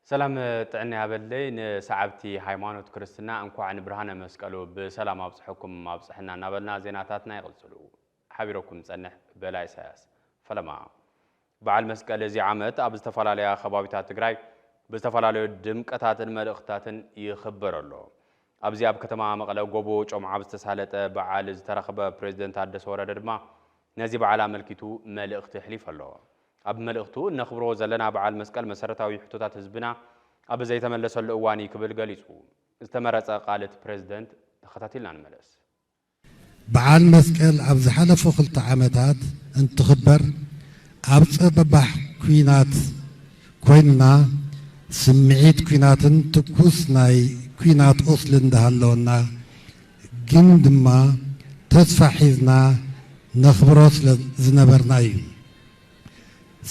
سلام تعني هبلي نسعبتي هايمانوت كريستنا انكو عن برهانه مسقلو بسلام ابصحكم ابصحنا نابلنا زيناتاتنا يغلصلو حبيركم صنح بلاي ساس فلما بعد مسقل زي عامت اب استفالاليا خبابيتا تግራይ بستفالاليو دمقتاتن ملختاتن يخبرلو ابزي اب ከተማ መቀለ ጎቦ ጮምዓ በስተሳለጠ በዓል ዝተረኸበ ፕሬዝዳንት አደሰ ወረደ ድማ ነዚ በዓል አመልኪቱ መልእክት ይሕሊፈሎ أب ملقتو نخبرو زلنا بعال مسقل مسارتاوي حتوتات حزبنا أب زي تملسوا الأواني قبل قاليسو استمرت قالت بريزيدنت خطاتيلنا نملس بعال مسقل أبز حلفو خلط عامتات انت خبر أبز ببح كوينات كويننا سمعيت كويناتن تكوس ناي كوينات أصلن دهالونا جندما تدفع نخبروس لزنبرناي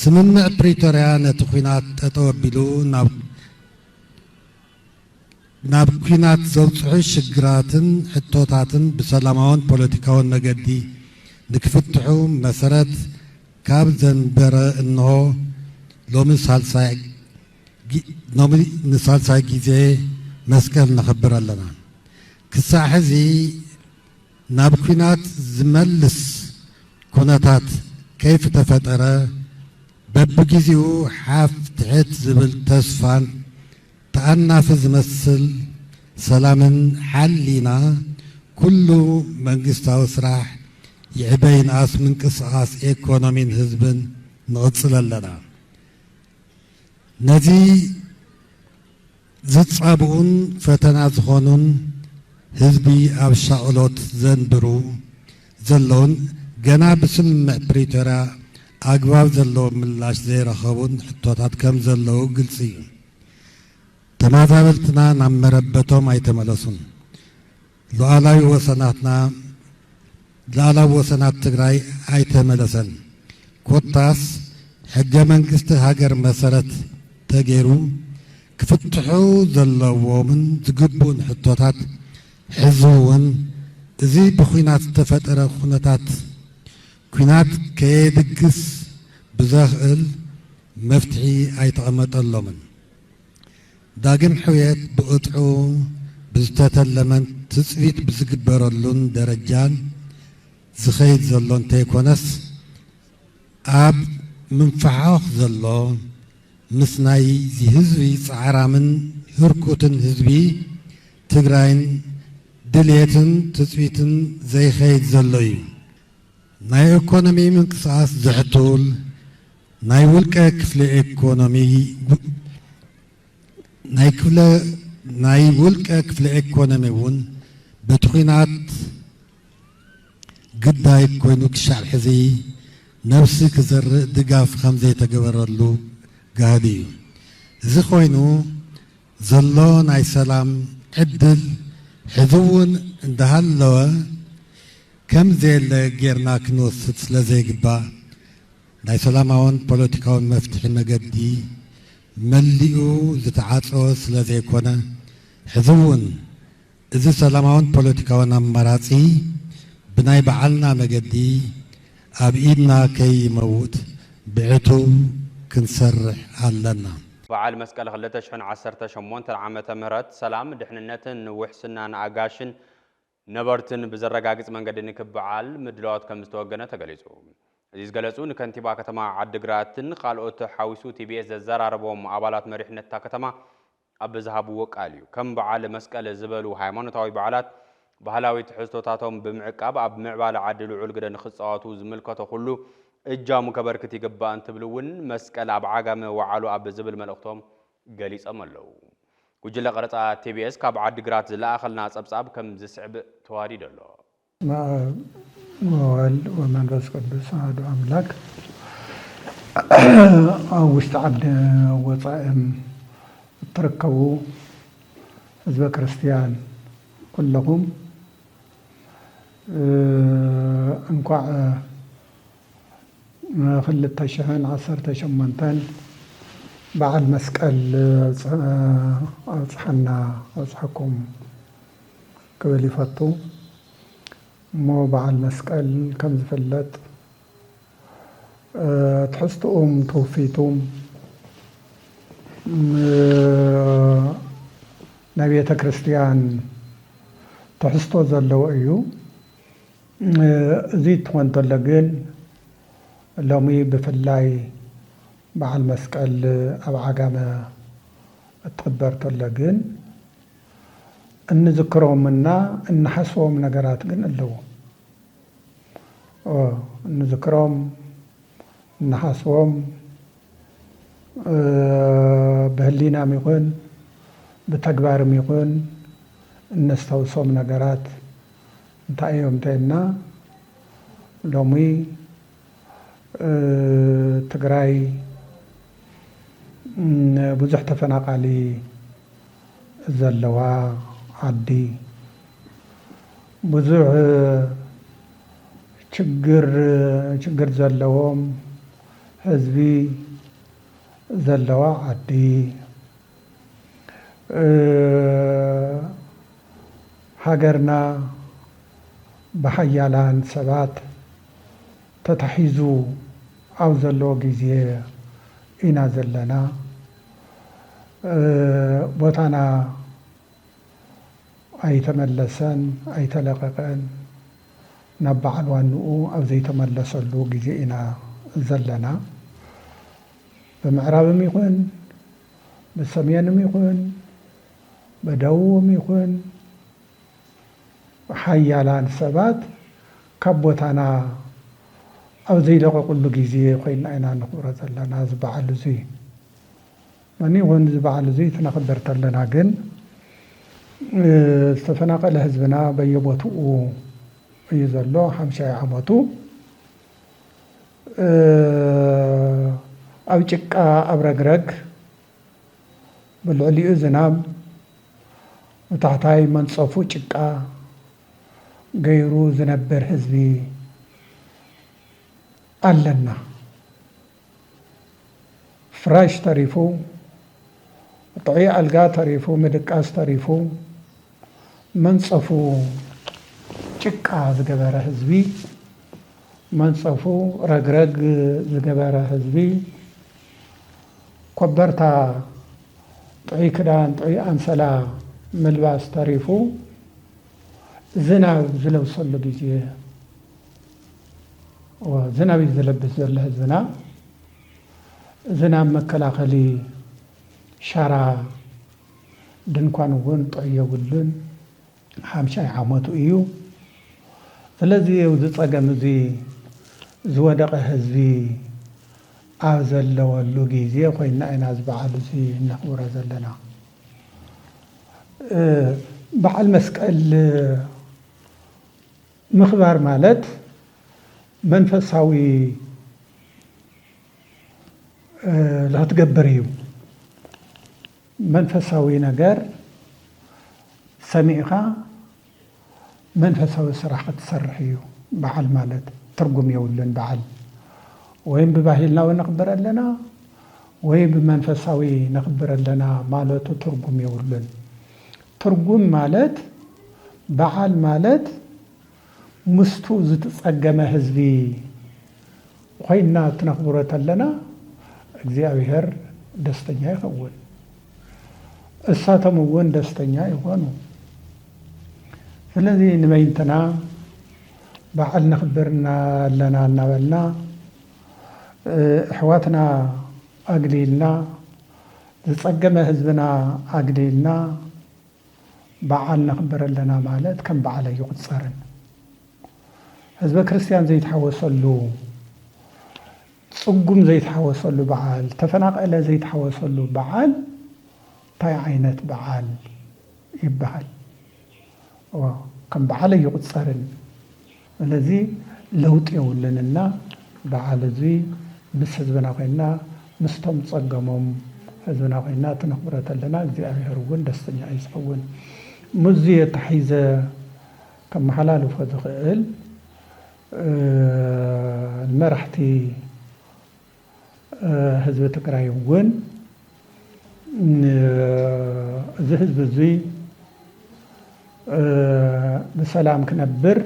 سممع بريتوريا نتخوينات تتوبلو ناب كوينات زوصحو شجراتن حتوتاتن بسلامون بوليتيكاون نقدي نكفتحو مسارات كاب زنبر انه لومن سالساي جيزي مسكال نخبر لنا كساحزي ناب كوينات زملس كوناتات كيف تفتر ببجيزيو حاف تحت زبل تسفان تأنا في زمسل سلامن حلينا كله منقستاو سراح يعبين آس من قصاص ايكونومين هزبن نغتصل لنا نزي زد صابون فتنا زخونون هزبي أبشاولوت زنبرو زلون جنا بسم بريتورا أقوال زلوا ملاش زي رخبون حتوات كم زلوا قلسي تماذا بلتنا نعم مربتهم أي تملسون لعلاوي وسنات تقرأي أي تملسن كوتاس حجة منكست هاجر مسارت تجيرو كفتحو زلوا من تقبون حتوات حزوون زي بخوينات تفتر خونتات كوينات كيدقس بزاخل مفتحي اي تقمط اللومن داقم حويت بقطعو بزتتلمن تسفيت بزقبرلون درجان زخيد زلون تيكونس اب منفعاخ زلون مسناي زي هزبي صعرامن هركوتن هزبي تقراين دليتن تسفيتن زي خيد زلوي ناي ايكونومي من قصاص زحتول ناي ولقا كفل ايكونومي ناي ولقا كفل ايكونومي ون بتخينات قداي كوينو كشعب حزي نفسك زر دقاف خمزي تقبرلو قادي زي خوينو زلو ناي سلام عدل حذون اندهالوا كم زي غيرنا كنوس سلازي قبا داي سلاماون بوليتيكاون مفتح نقدي مليو زتعاطو سلازي كونا حذون إذا سلاماون بوليتيكاون مراتي بناي بعلنا مقدي أبئيدنا كي يموت بعتو كنسرح علنا بعال مسكال خلتا شحن عسرتا شمونت العامة مرات سلام دحننتن وحسنا نعقاشن نبرتن بزرقاقص منقدن كبعال مدلوات كم مستوغنه تغليصو ازيز غلصو نكنتيبا كتما عدغراتن قالوت حاويسو تي بي اس زراربوم ابالات مريحنتا كتما ابزهابو وقاليو كم بعال مسقل زبلو هايمانوتاوي بعالات ባህላዊ ትሕዝቶታቶም ብምዕቃብ ኣብ ምዕባለ ዓዲ ልዑል ግደ ንኽፃወቱ ዝምልከቶ ኩሉ እጃሙ ከበርክት ይግባእ እንትብሉውን መስቀል ኣብ ዓጋመ ወዓሉ ኣብ ዝብል መልእኽቶም ገሊፆም ኣለዉ ጉጅለ ቀረፃ ቲቢኤስ ካብ ዓዲግራት ዝለኣኸልና ፀብጻብ ከም ዝስዕብ ተዋዲድ ኣሎ ወልድ ወመንፈስ ቅዱስ አሐዱ አምላክ ኣብ ውሽጢ ዓዲ ወፃእን እትርከቡ ህዝበ ክርስቲያን ኩለኩም እንኳዕ خلت شهن عصرت شمنتن بعد مسقل أصحنا أصحكم قبل يفتو مو بعد مسقل كم زفلت تحستهم توفيتهم نبيت كريستيان تحسطو زلو أيو زيت وانت اللقين لومي بفلاي مع المسكال أو عقامة تخبرت اللقين إن ذكرهم منا إن حسوهم نقرات قن اللو إن ذكرهم إن حسوهم بهلينا ميقون بتكبار ميقون نستوصم نقرات انتايهم تينا لومي تقراي بزح تفناقالي زلوا عدي بزح ችግር ዘለዎም ህዝቢ ዘለዋ ዓዲ ሃገርና በሓያላን ሰባት ተታሒዙ ኣብ ዘለዎ ግዜ ኢና ዘለና ቦታና ኣይተመለሰን ኣይተለቀቀን ናብ በዓል ዋንኡ ኣብ ዘይተመለሰሉ ግዜ ኢና ዘለና በምዕራብም ይኹን በሰሜንም ይኹን በደቡብም ይኹን ሓያላን ሰባት ካብ ቦታና ኣብ ዘይለቀቁሉ ግዜ ኮይና ኢና ንኽብሮ ዘለና ዝበዓል እዙይ መን ይኹን ዝበዓል እዙይ ትነኽበር ተለና ግን ዝተፈናቀለ ህዝብና በየቦትኡ እዩ ዘሎ 50 ዓመቱ ኣብ ጭቃ ኣብ ረግረግ ብልዕሊኡ ዝናብ ብታሕታይ መንፀፉ ጭቃ ገይሩ ዝነበር ህዝቢ ኣለና ፍራሽ ተሪፉ ጥዑይ ኣልጋ ተሪፉ ምድቃስ ተሪፉ መንፀፉ ጭቃ ዝገበረ ህዝቢ መንፀፉ ረግረግ ዝገበረ ህዝቢ ኮበርታ ጥዑይ ክዳን ጥዑይ ኣንሰላ ምልባስ ተሪፉ ዝናብ ዝለብሰሉ ግዜ ዝናብ ዝለብስ ዘሎ ህዝብና ዝናብ መከላኸሊ ሻራ ድንኳን እውን ጥዑይ የብሉን 50 ዓመቱ እዩ ስለዚ ዝፀገም እዚ ዝወደቀ ህዝቢ ኣብ ዘለወሉ ግዜ ኮይና ኢና ዝበዓል እዚ እናኽብሮ ዘለና በዓል መስቀል ምኽባር ማለት መንፈሳዊ ልትገብር እዩ መንፈሳዊ ነገር ሰሚዕኻ መንፈሳዊ ስራሕ ክትሰርሕ እዩ በዓል ማለት ትርጉም የብሉን በዓል ወይም ብባህልና ነኽብር ኣለና ወይ ብመንፈሳዊ ነኽብር ኣለና ማለቱ ትርጉም የብሉን ትርጉም ማለት በዓል ማለት ምስቱ ዝተፀገመ ህዝቢ ኮይና ትነኽብሮ ተለና እግዚአብሔር ደስተኛ ይኸውን እሳቶም እውን ደስተኛ ይኾኑ ስለዚ ንበይንትና በዓል ነኽብርና ኣለና እናበልና ኣሕዋትና ኣግሊልና ዝፀገመ ህዝብና ኣግሊልና በዓል ነኽብር ኣለና ማለት ከም በዓል ኣይቁፀርን ህዝበ ክርስቲያን ዘይተሓወሰሉ ፅጉም ዘይተሓወሰሉ በዓል ተፈናቀለ ዘይተሓወሰሉ በዓል እንታይ ዓይነት በዓል ይበሃል ከም በዓል ኣይቁፀርን ስለዚ ለውጥ የብልንና በዓል እዚ ምስ ህዝብና ኮይና ምስቶም ፀገሞም ህዝብና ኮይና ትነኽብሮ ተለና እግዚኣብሔር እውን ደስተኛ እዩ ዝኸውን ሙዚ ተሒዘ ከመሓላልፎ ዝኽእል መራሕቲ ህዝቢ ትግራይ እውን እዚ ህዝቢ እዚ ብሰላም ክነብር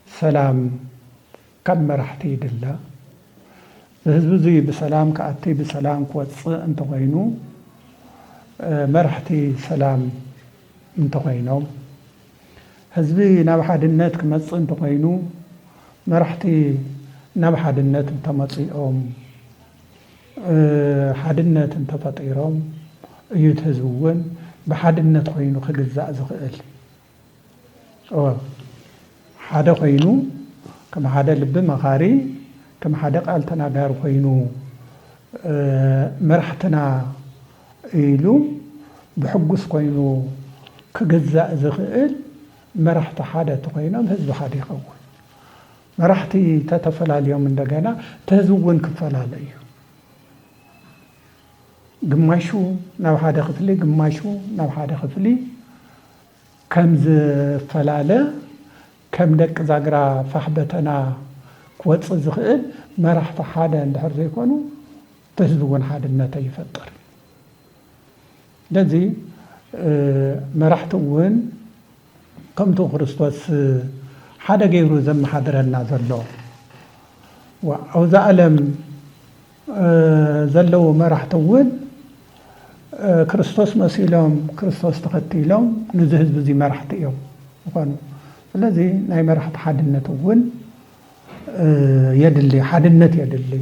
ሰላም ካብ መራሕቲ ይድላ ህዝብ ዙይ በሰላም ከአቲ በሰላም ክወፅእ እንተኮይኑ መራሕቲ ሰላም እንተኮይኖም ህዝቢ ናብ ሓድነት ክመፅእ እንተኮይኑ መራሕቲ ናብ ሓድነት እንተመፅኦም ሓድነት እንተፈጢሮም እዩ ህዝቢ እውን ብሓድነት ኮይኑ ክግዛእ ዝኽእል ሓደ ኮይኑ ከም ሓደ ልቢ መኻሪ ከም ሓደ ቃል ተናጋሪ ኮይኑ መራሕትና ኢሉ ብሕጉስ ኮይኑ ክግዛእ ዝኽእል መራሕቲ ሓደ ተኮይኖም ህዝቢ ሓደ ይኸውን መራሕቲ ተተፈላለዮም እንደገና ህዝቢ እውን ክፈላለዩ ግማሹ ናብ ሓደ ክፍሊ ግማሹ ናብ ሓደ ክፍሊ ከም ዝፈላለ ከም ደቂ ዛግራ ፋሕበተና ክወፅእ ዝኽእል መራሕቲ ሓደ እንድሕር ዘይኮኑ ህዝቢ እውን ሓድነት ይፈጥር ስለዚ መራሕቲ እውን ከምቲ ክርስቶስ ሓደ ገይሩ ዘመሓድረና ዘሎ ኣብዛ ዓለም ዘለው መራሕቲ እውን ክርስቶስ መሲሎም ክርስቶስ ተኸቲሎም ነዚ ህዝቢ እዚ መራሕቲ እዮም ይኾኑ ስለዚ ናይ መራሕቲ ሓድነት እውን የድሊ ሓድነት የድሊ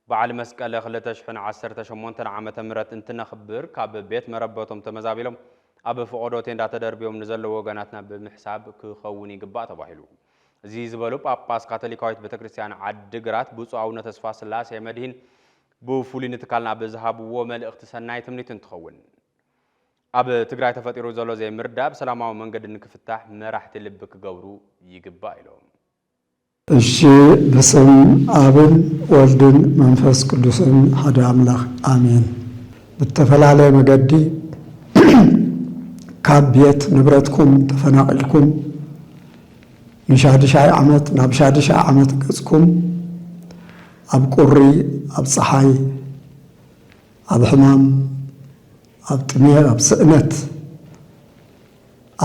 በዓል መስቀል 2018 ዓመተ ምህረት እንትነኽብር ካብ ቤት መረበቶም ተመዛቢሎም ኣብ ፍቆዶ ቴንዳ ተደርቢዮም ንዘለዎ ወገናትና ብምሕሳብ ክኸውን ይግባእ ተባሂሉ እዚ ዝበሉ ጳጳስ ካቶሊካዊት ቤተክርስትያን ዓዲግራት ብፁዕ አቡነ ተስፋ ስላሴ መድህን ብፍሉይ ንትካልና ብዝሃብዎ መልእኽቲ ሰናይ ትምኒት እንትኸውን ኣብ ትግራይ ተፈጢሩ ዘሎ ዘይምርዳብ ሰላማዊ መንገዲ ንክፍታሕ መራሕቲ ልቢ ክገብሩ ይግባእ ኢሎም እሺ በስም አብን ወልድን መንፈስ ቅዱስን ሓደ አምላክ አሜን በተፈላለየ መገዲ ካብ ቤት ንብረትኩም ተፈናቅልኩም ንሻድሻይ ዓመት ናብ ሻድሻይ ዓመት ገጽኩም ኣብ ቁሪ ኣብ ፀሓይ ኣብ ሕማም ኣብ ጥሜ ኣብ ስእነት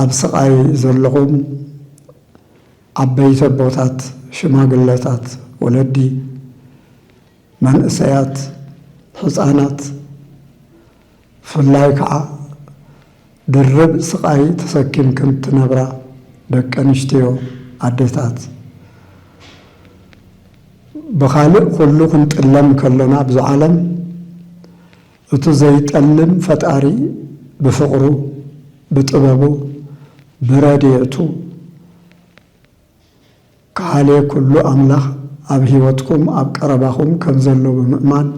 ኣብ ስቃይ ዘለኹም ዓበይቲ ቦታት ሽማግለታት ወለዲ መንእሰያት ህፃናት ፍላይ ከዓ ድርብ ስቃይ ተሰኪምክም ትነብራ ደቂ ኣንስትዮ ኣዴታት ብኻልእ ኩሉ ክንጥለም ከለና ኣብዚ ዓለም እቲ ዘይጠልም ፈጣሪ ብፍቅሩ ብጥበቡ ብረድኤቱ ካህልየ ኩሉ ኣምላኽ ኣብ ሂወትኩም ኣብ ቀረባኹም ከም ዘሎ ብምእማን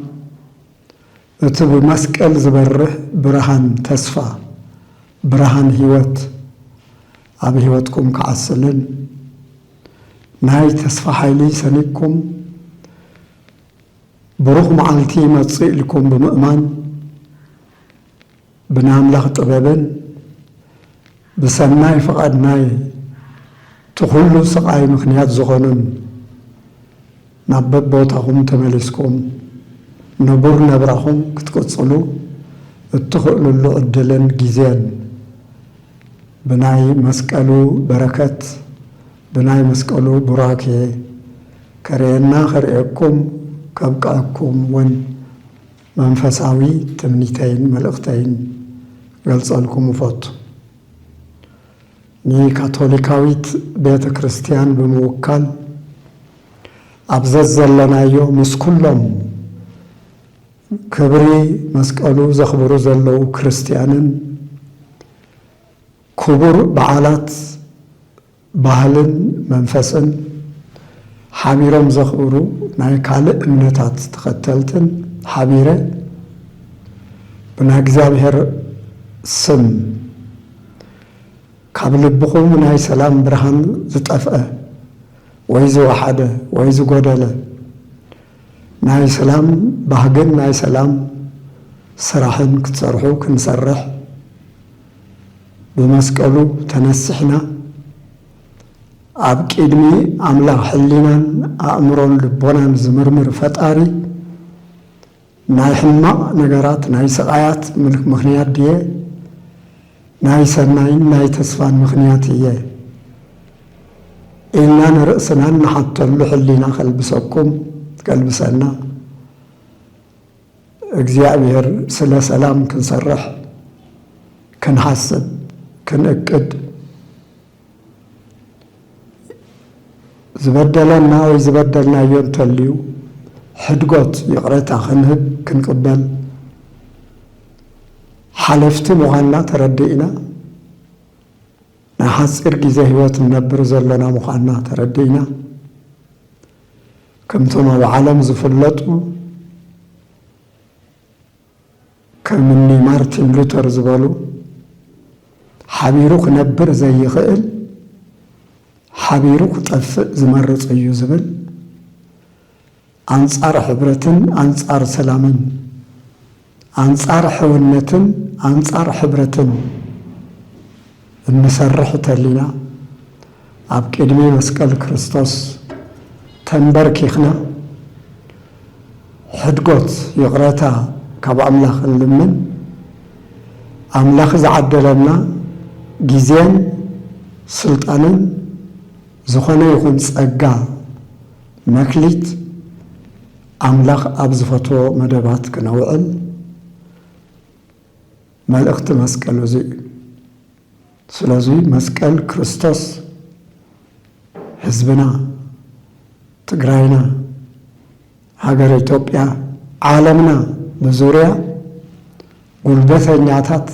እቲ ብመስቀል ዝበርህ ብርሃን ተስፋ ብርሃን ሂወት ኣብ ሂወትኩም ክዓስልን ናይ ተስፋ ሓይሊ ሰኒድኩም ብሩኽ መዓልቲ መጽእ ኢልኩም ብምእማን ብናምላኽ ጥበብን ብሰናይ ፍቓድናይ ትኹሉ ስቃይ ምክንያት ዝኾኑን ናብ በቦታኹም ተመሊስኩም ንቡር ነብራኹም ክትቅጽሉ እትኽእሉሉ ዕድልን ጊዜን ብናይ መስቀሉ በረከት ብናይ መስቀሉ ቡራኬ ከርየና ከርየኩም ከብቃኩም ውን መንፈሳዊ ትምኒተይን መልእኽተይን ገልጸልኩም ፈቱ ካቶሊካዊት ቤተ ክርስቲያን ብምውካል ኣብዘት ዘለናዮ ምስ ኩሎም ክብሪ መስቀሉ ዘኽብሩ ዘለው ክርስቲያንን ክቡር በዓላት ባህልን መንፈስን ሓቢሮም ዘኽብሩ ናይ ካልእ እምነታት ተኸተልትን ሓቢረ ብናይ እግዚአብሔር ስም ካብ ልብኹም ናይ ሰላም ብርሃን ዝጠፍአ ወይ ዝወሓደ ወይ ዝጎደለ ናይ ሰላም ባህግን ናይ ሰላም ስራሕን ክትሰርሑ ክንሰርሕ ብመስቀሉ ተነስሕና ኣብ ቅድሚ ኣምላኽ ሕሊናን ኣእምሮን ልቦናን ዝምርምር ፈጣሪ ናይ ሕማቕ ነገራት ናይ ስቃያት ምክንያት ድየ ናይ ሰናይን ናይ ተስፋን ምክንያት እየ ኢልና ንርእስና ንሓተሉ ሕሊና ከልብሰኩም ክትቀልብሰና እግዚአብሔር ስለ ሰላም ክንሰርሕ ክንሓስብ ክንእቅድ ዝበደለና ወይ ዝበደልናዮ እንተልዩ ሕድጎት ይቕረታ ክንህብ ክንቅበል ሓለፍቲ ምዃንና ተረዲእና ናይ ሓፂር ግዜ ህይወት ነብር ዘለና ምዃንና ተረዲእና ከምቶም ኣብ ዓለም ዝፍለጡ ከምኒ ማርቲን ሉተር ዝበሉ ሓቢሩ ክነብር ዘይኽእል ሓቢሩ ክጠፍእ ዝመርፅ እዩ ዝብል አንጻር ሕብረትን አንጻር ሰላምን አንጻር ሕውነትን አንጻር ሕብረትን እንሰርሕ ተሊና ኣብ ቅድሚ መስቀል ክርስቶስ ተንበርኪኽና ሕድጎት ይቕረታ ካብ ኣምላኽ እንልምን ኣምላኽ ዝዓደለና ጊዜን ስልጣንን ዝኾነ ይኹን ጸጋ መክሊት ኣምላኽ ኣብ ዝፈትዎ መደባት ክነውዕል መልእኽቲ መስቀል እዚ ስለዚ መስቀል ክርስቶስ ህዝብና ትግራይና ሃገር ኢትዮጵያ ዓለምና በዙርያ ጉልበተኛታት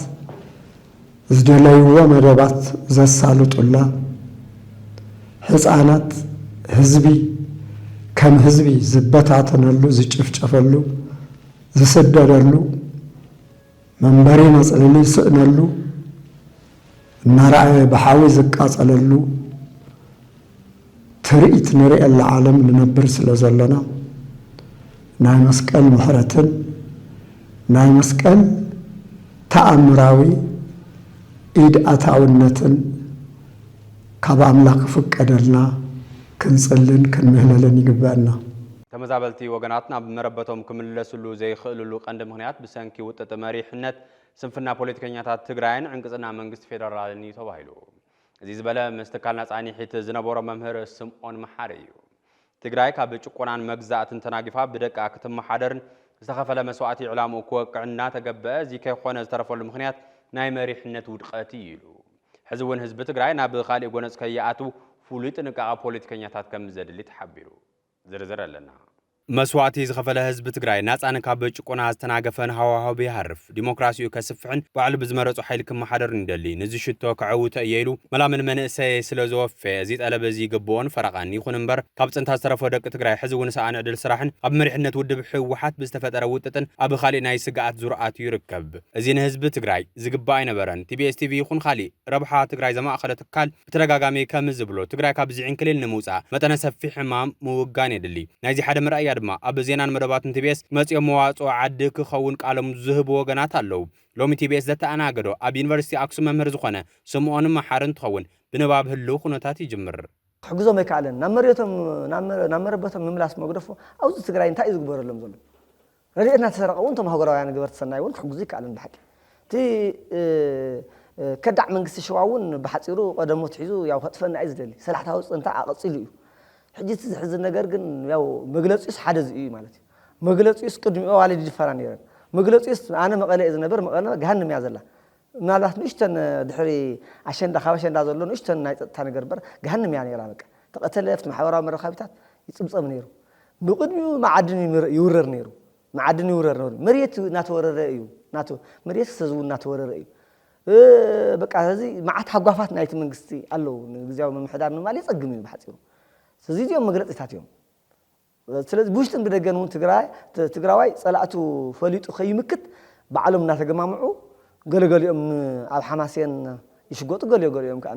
ዝደለይዎ መደባት ዘሳልጡላ ህፃናት ህዝቢ ከም ህዝቢ ዝበታተነሉ ዝጭፍጨፈሉ ዝስደደሉ መንበሪ መጽለሊ ስእነሉ እናርአየ ብሓዊ ዝቃጸለሉ ትርኢት ንሪኤላ ዓለም ንነብር ስለ ዘለና ናይ መስቀል ምሕረትን ናይ መስቀል ተኣምራዊ ኢድ ኣታውነትን ካብ ኣምላኽ ፍቀደልና ክንጽልን ክንምህለልን ይግባአና። ተመዛበልቲ ወገናትና ብመረበቶም ክምለስሉ ዘይኽእልሉ ቀንዲ ምክንያት ብሰንኪ ውጥጥ መሪሕነት ስንፍና ፖለቲከኛታት ትግራይን ዕንቅጽና መንግስቲ ፌደራልን እዩ ተባሂሉ እዚ ዝበለ ምስትካል ናጻኒሒት ዝነበሮ መምህር ስምዖን መሓሪ እዩ ትግራይ ካብ ጭቆናን መግዛእትን ተናጊፋ ብደቃ ክትመሓደርን ዝተኸፈለ መስዋዕቲ ዕላሙ ክወቅዕና ተገበአ እዚ ከይኾነ ዝተረፈሉ ምክንያት ናይ መሪሕነት ውድቀት እዩ ኢሉ ሕዚ እውን ህዝቢ ትግራይ ናብ ካልእ ጎነፅ ከይኣቱ ፍሉይ ጥንቃቐ ፖለቲከኛታት ከም ዘድሊ ተሓቢሩ ዝርዝር ኣለና መስዋዕቲ ዝኸፈለ ህዝቢ ትግራይ ናጻን ካብ ጭቆና ዝተናገፈን ሃዋሃው ይሃርፍ ዲሞክራሲኡ ከስፍሕን ባዕሉ ብዝመረጹ ሓይል ክመሓደርን ይደሊ ነዚ ሽቶ ክዕውተ እየኢሉ መላምን መንእሰይ ስለ ዝወፈ እዚ ጠለብ እዚ ይግብኦን ፈረቓን ይኹን እምበር ካብ ጽንታ ዝተረፈ ደቂ ትግራይ ሕዚ እውን ሰኣን ዕድል ስራሕን ኣብ መሪሕነት ውድብ ሕወሓት ብዝተፈጠረ ውጥጥን ኣብ ካልእ ናይ ስግኣት ዙርኣት ይርከብ እዚ ንህዝቢ ትግራይ ዝግባእ ኣይነበረን ቲቢኤስ ቲቪ ይኹን ካልእ ረብሓ ትግራይ ዘማእኸለ ትካል ብተደጋጋሚ ከም ዝብሎ ትግራይ ካብ ዝዕንክልል ንምውፃእ መጠነ ሰፊሕ ሕማም ምውጋን የድሊ ናይዚ ሓደ ምርኣይ ድማ ኣብ ዜናን መደባትን ቲቢኤስ መጽኦም መዋጽኦ ዓዲ ክኸውን ቃሎም ዝህቡ ወገናት ኣለው ሎሚ ቲቢኤስ ዘተኣናገዶ ኣብ ዩኒቨርሲቲ ኣክሱም መምህር ዝኾነ ስምዖን መሓሪ እንትኸውን ብንባብ ህልው ኩነታት ይጅምር ሕግዞም ኣይከኣለን ናብ መረበቶም ምምላስ መግደፎ ኣብዚ ትግራይ እንታይ እዩ ዝግበረሎም ዘሎ ረድኤትና ተሰረቐ እውን ቶም ሃገራውያን ገበርቲ ሰናይ እውን ክሕግዙ ይከኣለን ብሓቂ እቲ ከዳዕ መንግስቲ ሸዋ እውን ብሓፂሩ ቀደሞት ሒዙ ያው ከጥፈና እዩ ዝደሊ ሰላሕታዊ ፅንታ ኣቐፂሉ እዩ ሕጂ ዝሕዝን ነገር ግን ያው መግለፂስ ሓደ እዩ ማለት እዩ መግለፂስ ቅድሚኡ ዋሊድ ይፈራ ነይረን መግለፂስ ኣነ መቐለ ዝነበር መቐለ ገሃንም እያ ዘላ ምናልባት ንእሽተን ድሕሪ ኣሸንዳ ካብ ኣሸንዳ ዘሎ ንእሽተን ናይ ፀጥታ ነገር በር ገሃንም እያ ነይራ በቃ ተቐተለፍቲ ማሕበራዊ መራኸቢታት ይፅምፀም ነይሩ ብቅድሚኡ ማዓድን ይውረር ነይሩ ማዓድን ይውረር ነይሩ መሬት እናተወረረ እዩ መሬት ህዝቡ እናተወረረ እዩ በቃ እዚ ማዓት ሓጓፋት ናይቲ መንግስቲ ኣለው ግዝያዊ ምምሕዳር ንማል ይጸግም እዩ ብሓፂሩ ስለዚህ እዚኦም መግለፂታት እዮም ስለዚህ ብውሽጥን ብደገን እውን ትግራዋይ ጸላእቱ ፈሊጡ ከይምክት ባዕሎም እናተገማምዑ ገለገሊኦም ኣብ ሓማስየን ይሽጎጡ ገለገሊኦም ከዓ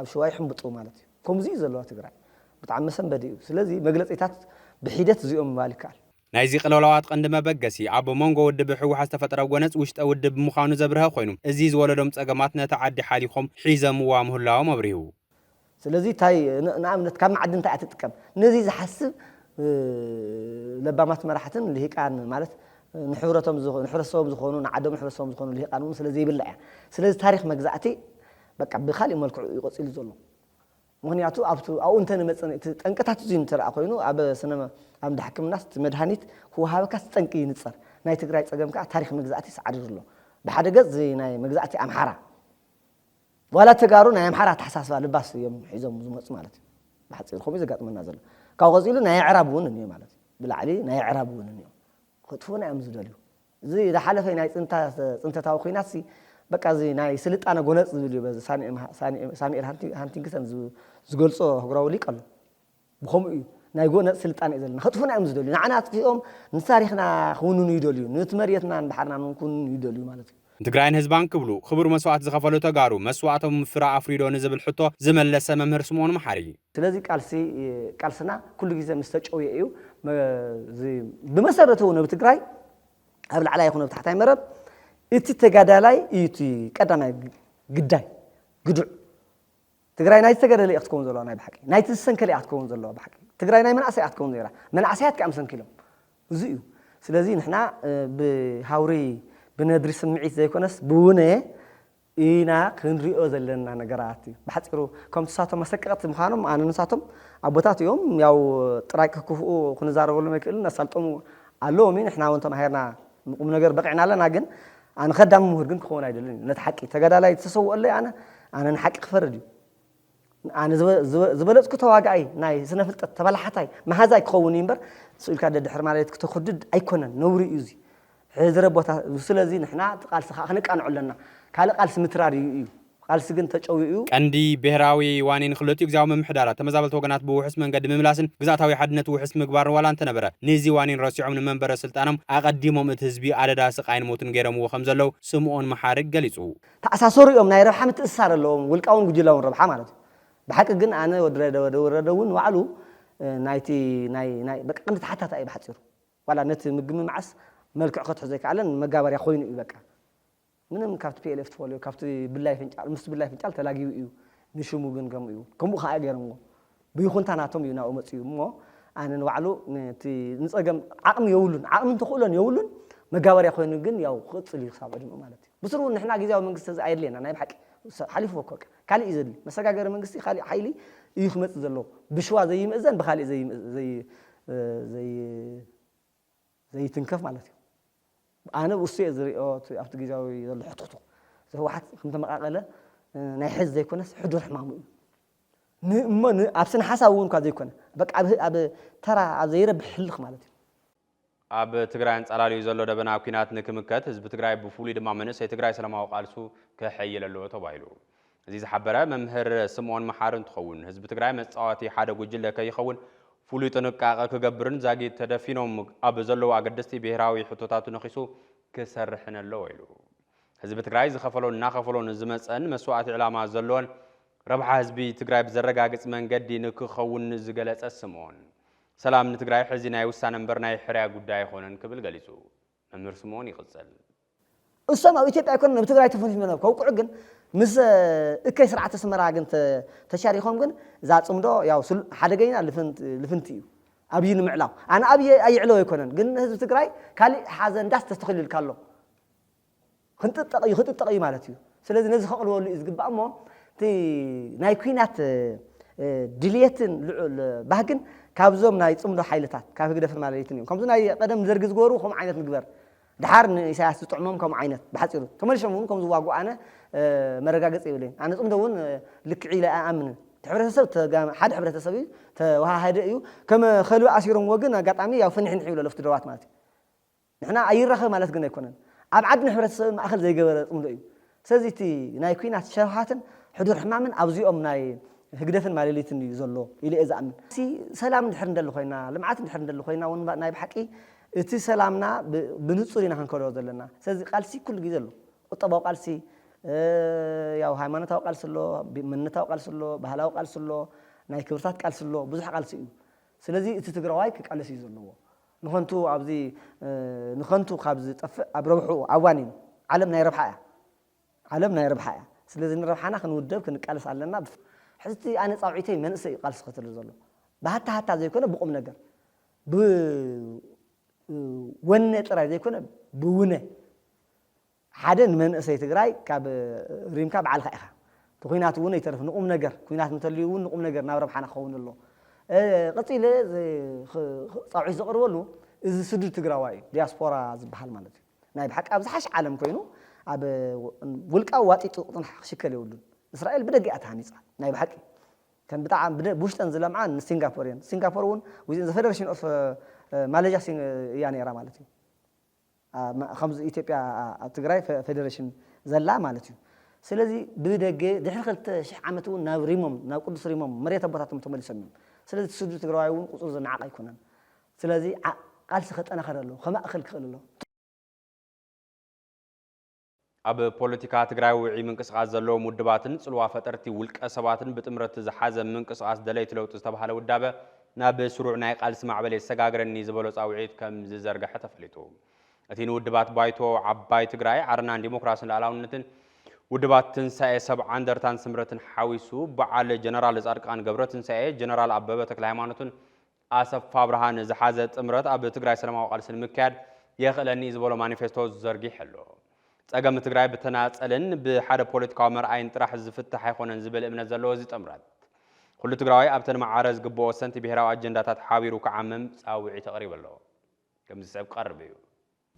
ኣብ ሸዋይ ይሕምብጡ ማለት እዩ ከምዚ እዩ ዘለዋ ትግራይ ብጣዕሚ መሰንበዲ እዩ ስለዚህ መግለፂታት ብሒደት እዚኦም ምባል ይከኣል ናይዚ ቅልውላዋት ቀንዲ መበገሲ ኣብ መንጎ ውድብ ሕወሓት ዝተፈጠረ ጎነፅ ውሽጠ ውድብ ምዃኑ ዘብርሀ ኮይኑ እዚ ዝወለዶም ፀገማት ነቲ ዓዲ ሓሊፎም ሒዘምዋ ምህላዎም ኣብሪሁ ስለዚህ ታይ ንኣብነት ካብ ማዕድን እንታይ ኣትጥቀም ነዚ ዝሓስብ ለባማት መራሕትን ልሂቃን ማለት ንሕብረቶም ዝኾኑ ንዓዶም ሕብረተሰቦም ዝኾኑ ልሂቃን እውን ስለዚ ይብላ እያ ስለዚ ታሪክ መግዛእቲ በቃ ብኻልእ መልክዑ ይቆፂሉ ዘሎ ምክንያቱ ኣብኡ እንተ ንመፅን ጠንቅታት እዚ እንትረአ ኮይኑ ኣብ ስነ ኣብ ሕክምናስ መድሃኒት ክወሃበካ ጠንቂ ይንፀር ናይ ትግራይ ፀገም ከዓ ታሪክ መግዛእቲ ይስዓድር ኣሎ ብሓደ ገጽ ናይ መግዛእቲ ኣምሓራ ዋላ ተጋሩ ናይ ኣምሓራ ተሓሳስባ ልባስ እዮም ሒዞም ዝመፁ ማለት እዩ ብሓፂር ከምኡ ዘጋጥመና ዘሎ ካብ ቀፂሉ ናይ ዕራብ እውን እንዮ ማለት እዩ ብላዕሊ ናይ ዕራብ እውን እንዮ ክትፎና እዮም ዝደልዩ እዚ ዝሓለፈ ናይ ፅንተታዊ ኩናት በቃ እዚ ናይ ስልጣነ ጎነፅ ዝብል እዩ ሳሙኤል ሃንቲንግሰን ዝገልጾ ህግራዊ ሊቅ ኣሎ ብከምኡ እዩ ናይ ጎነፅ ስልጣነ እዩ ዘለና ክትፎና እዮም ዝደልዩ ንዓና ኣጥፊኦም ንታሪክና ክውንኑ ይደልዩ ነቲ መሬትና ንባሕርና ክውንኑ ይደልዩ ማለት እዩ ትግራይን ህዝባን ክብሉ ክቡር መስዋዕት ዝኸፈሉ ተጋሩ መስዋዕቶም ፍራ ኣፍሪዶ ንዝብል ሕቶ ዝመለሰ መምህር ስምዖን መሓሪ ስለዚ ቃልስና ኩሉ ግዜ ምስ ተጨውየ እዩ ብመሰረቱ ነብ ትግራይ ኣብ ላዕላይ ይኹን ኣብ ታሕታይ መረብ እቲ ተጋዳላይ እዩ እቲ ቀዳማይ ግዳይ ግዱዕ ትግራይ ናይ ተገደለ እያ ክትከውን ዘለዋ ናይ ብሓቂ ናይ ተሰንከለ እያ ክትከውን ዘለዋ ብሓቂ ትግራይ ናይ መናእሰይ እያ ክትከውን ነይራ መናእሰያት ከዓ መሰንኪሎም እዚ እዩ ስለዚ ንሕና ብሃውሪ ብነድሪ ስምዒት ዘይኮነስ ብውነ ኢና ክንሪኦ ዘለና ነገራት እዩ ብሓፂሩ ከም ትሳቶም መሰቀቕቲ ምዃኖም ኣነ ንሳቶም ኣቦታት እዮም ያው ጥራይ ክክፍኡ ክንዛረበሎም ኣይክእልን ነሳልጦም ኣለዎም ንሕና እውን ተማሂርና ቁም ነገር በቂዕና ኣለና ግን ኣነ ኸዳም ምሁር ግን ክኸውን ኣይደልን ነቲ ሓቂ ተጋዳላይ ተሰውአለይ ኣነ ንሓቂ ክፈርድ እዩ ኣነ ዝበለፅኩ ተዋጋኢ ናይ ስነ ፍልጠት ተበላሓታይ መሃዛይ ክኸውን እምበር ስኢልካ ደድሕር ማለት ክትኽድድ ኣይኮነን ነውሪ እዩ እዚ ሕዝረ ቦታ ስለዚ ንሕና ቃልሲ ክንቃንዑ ኣለና ካልእ ቃልሲ ምትራር እዩ ቃልሲ ግን ተጨውዩ እዩ ቀንዲ ብሄራዊ ዋኒን ክልቲኡ ግዜያዊ ምምሕዳራት ተመዛበልቲ ወገናት ብውሕስ መንገዲ ምምላስን ግዛእታዊ ሓድነት ውሕስ ምግባርን ዋላ እንተነበረ ነዚ ዋኒን ረሲዖም ንመንበረ ስልጣኖም ኣቐዲሞም እቲ ህዝቢ ኣደዳ ስቃይን ሞትን ገይረምዎ ከም ዘለው ስምዖን መሓሪ ገሊጹ ተኣሳሰሩ እዮም ናይ ረብሓ ምትእስሳር ኣለዎም ውልቃውን ጉጅላውን ረብሓ ማለት እዩ ብሓቂ ግን ኣነ ወረደ እውን ዋዕሉ ናይቲ ናይ በቃ ቀንዲ ተሓታታ እዩ ብሓፂሩ ዋላ ነቲ ምግምማዓስ መልክዕ ክትሕዞ ዘይከኣለን መጋበርያ ኮይኑ እዩ በቃ ምንም ካብቲ ፒኤልኤፍ ትፈልዮ ካብቲ ብላይ ፍንጫል ምስ ብላይ ፍንጫል ተላጊዩ እዩ ንሽሙ ግን ከምኡ እዩ ከምኡ ከዓ ገይሮምዎ ብይኹንታ ናቶም እዩ ናብኡ መፅኡ እሞ ኣነ ንባዕሉ ነቲ ንፀገም ዓቕሚ የብሉን ዓቕሚ እንትኽእሎን የብሉን መጋበርያ ኮይኑ ግን ያው ክቕፅል እዩ ክሳብ ዕድሚኡ ማለት እዩ ብስሩ ንሕና ግዜያዊ መንግስቲ እዚ ኣየድልየና ናይ ብሓቂ ሓሊፉ ወከ ካልእ እዩ ዘድሊ መሰጋገሪ መንግስቲ ካልእ ሓይሊ እዩ ክመፅእ ዘለዎ ብሽዋ ዘይምእዘን ብካልእ ዘይትንከፍ ማለት እዩ ኣነ ውስጥ ዝሪኦ ኣብቲ ግዜያዊ ዘሎ ሕትኽቱ ህወሓት ከም ተመቃቐለ ናይ ሕዝ ዘይኮነስ ሕዱር ሕማሙ እዩ እሞ ኣብ ስነ ሓሳብ እውን እኳ ዘይኮነ በቃ ኣብ ተራ ኣብ ዘይረብሕ ሕልኽ ማለት እዩ ኣብ ትግራይን ጸላልዩ ዘሎ ደበና ኩናት ንክምከት ህዝቢ ትግራይ ብፍሉይ ድማ መንእሰይ ትግራይ ሰላማዊ ቃልሱ ክሕይል ኣለዎ ተባሂሉ እዚ ዝሓበረ መምህር ስምዖን መሓሪ እንትኸውን ህዝቢ ትግራይ መጻወቲ ሓደ ጉጅለ ከይኸውን ፍሉይ ጥንቃቐ ክገብርን ዛጊድ ተደፊኖም ኣብ ዘለዉ ኣገደስቲ ብሄራዊ ሕቶታቱ ነኺሱ ክሰርሕን ኣለዎ ኢሉ ህዝቢ ትግራይ ዝኸፈሎን እናኸፈሎን ዝመፀን መስዋዕቲ ዕላማ ዘለዎን ረብሓ ህዝቢ ትግራይ ብዘረጋግፅ መንገዲ ንክኸውን ዝገለጸ ስምዖን ሰላም ንትግራይ ሕዚ ናይ ውሳነ እምበር ናይ ሕርያ ጉዳይ ኣይኮነን ክብል ገሊጹ መምህር ስምዖን ይቕፅል እሶም ኣብ ኢትዮጵያ ኣይኮነን ኣብ ትግራይ ተፈኒኖም ከውቅዑ ግን ምስ እከይ ስርዓተ ሰመራ ግን ተሻሪኾም ግን እዛ ፅምዶ ያው ሓደገኛ ልፍንቲ እዩ ኣብይ ንምዕላው ኣነ ኣብይ ኣይዕለዎ ኣይኮነን ግን ህዝቢ ትግራይ ካልእ ሓዘን ዳስ ተስተኽልልካ ኣሎ ክንጥጠቕ እዩ ማለት እዩ ስለዚ ነዚ ከቕልበሉ እዩ ዝግባእ እሞ እቲ ናይ ኩናት ድልየትን ልዑል ባህግን ካብዞም ናይ ፅምዶ ሓይልታት ካብ ህግደፍን ማለሊትን እዮም ከምዚ ናይ ቀደም ዘርጊ ዝገበሩ ከምኡ ዓይነት ምግበር ድሓር ንኢሳያስ ዝጥዕሞም ከምኡ ዓይነት ብሓፂሩ ተመሊሾም እውን ከም ዝዋግኡ ኣነ መረጋገፂ ይብለኝ ኣነ ፅምዶ እውን ልክዕ ኢለ ኣኣምንን ሓደ ሕብረተሰብ እዩ ተዋሃደ እዩ ከም ከልቢ ኣሲሮም ወግን ኣጋጣሚ ያው ፍንሕንሕ ይብሎ ለፍቲ ደባት ማለት እዩ ንሕና ኣይራኸብ ማለት ግን ኣይኮነን ኣብ ዓድን ሕብረተሰብ ማእኸል ዘይገበረ ፅምዶ እዩ ስለዚ እቲ ናይ ኩናት ሸውሃትን ሕዱር ሕማምን ኣብዚኦም ናይ ህግደፍን ማለሊትን እዩ ዘሎ ኢለ እየ ዝኣምን ሰላም እንድሕር እንደሊ ኮይና ልምዓት እንድሕር እንደሊ ኮይና እውን ናይ ብሓቂ እቲ ሰላምና ብንጹር ኢና ክንከልዎ ዘለና ስለዚ ቃልሲ ኩሉ ግዜ ኣሎ ቁጠባዊ ቃልሲ ያው ሃይማኖታዊ ቃልሲ ኣሎ መንነታዊ ቃልሲ ኣሎ ባህላዊ ቃልሲ ኣሎ ናይ ክብርታት ቃልሲ ኣሎ ብዙሕ ቃልሲ እዩ ስለዚ እቲ ትግራዋይ ክቃልስ እዩ ዘለዎ ንኸንቱ ካብ ዝጠፍእ ኣብ ረብሑ ኣዋኒን ዓለም ናይ ረብሓ እያ ስለዚ ንረብሓና ክንውደብ ክንቃልስ ኣለና ሕዝቲ ኣነ ፃውዒተይ መንእሰይ እዩ ቃልሲ ክትል ዘሎ ብሃታ ዘይኮነ ብቁም ነገር ወነ ጥራይ ዘይኮነ ብውነ ሓደ ንመንእሰይ ትግራይ ካብ ሪምካ በዓልካ ኢኻ ኩናት እውን ይተርፍ ንቁም ነገር ኩናት እንተልዩ እውን ንቁም ነገር ናብ ረብሓና ክኸውን ኣሎ ቀፂለ ፃውዒት ዘቕርበሉ እዚ ስዱድ ትግራዋይ እዩ ዲያስፖራ ዝበሃል ማለት እዩ ናይ ብሓቂ ኣብ ዝሓሽ ዓለም ኮይኑ ኣብ ውልቃዊ ዋጢጡ ቅጥን ክሽከል የብሉን እስራኤል ብደጊ እያ ተሃኒፃ ናይ ብሓቂ كان بتاع بوشتن زلمعان سنغافوريان سنغافورون وزين فيدريشن اوف ماليزيا يعني راه مالتي خمس ايثيوبيا تግራይ فيدريشن زلا مالتي ስለዚህ ብደገ ድሕሪ 2000 ዓመት እውን ናብ ሪሞም ናብ ቅዱስ ሪሞም መሬት አባታቶም ተመልሰም ስለዚህ ስዱ ትግራዋይ እውን ቁጽር ዝናዓቀ ይኮነን ስለዚህ ቃልሲ ከጠናኸረሎ ከማእከል ክኽእልሎ ኣብ ፖለቲካ ትግራይ ውዒ ምንቅስቃስ ዘለዎ ውድባትን ጽልዋ ፈጠርቲ ውልቀ ሰባትን ብጥምረት ዝሓዘ ምንቅስቃስ ደለይት ለውጥ ዝተባሃለ ውዳበ ናብ ስሩዕ ናይ ቃልሲ ማዕበል የሰጋግረኒ ዝበሎ ጻውዒት ከም ዝዘርግሐ ተፈሊጡ እቲ ንውድባት ባይቶ ዓባይ ትግራይ ዓርናን ዲሞክራሲን ሉዓላውነትን ውድባት ትንሳኤ ሰብዓ እንደርታን ስምረትን ሓዊሱ በዓል ጀነራል ጻድቃን ገብረ ትንሳኤ ጀነራል አበበ ተክለ ሃይማኖትን ኣሰፋ ብርሃን ዝሓዘ ጥምረት ኣብ ትግራይ ሰላማዊ ቃልሲ ንምክያድ የኽእለኒ ዝበሎ ማኒፌስቶ ዘርጊሕ ኣሎ ጸገም ትግራይ በተናጸልን በሓደ ፖለቲካዊ መርአይን ጥራሕ ዝፍትሕ አይኮነን ዝብል እምነት ዘለዎ እዚ ጥምረት ኩሉ ትግራዋይ ኣብ ተማዓረዝ ግቦ ሰንቲ ብሄራዊ አጀንዳታት ሓቢሩ ከዓምም ጻውዒት ተቀሪበሎ ከም ዝስዕብ ቀርብ እዩ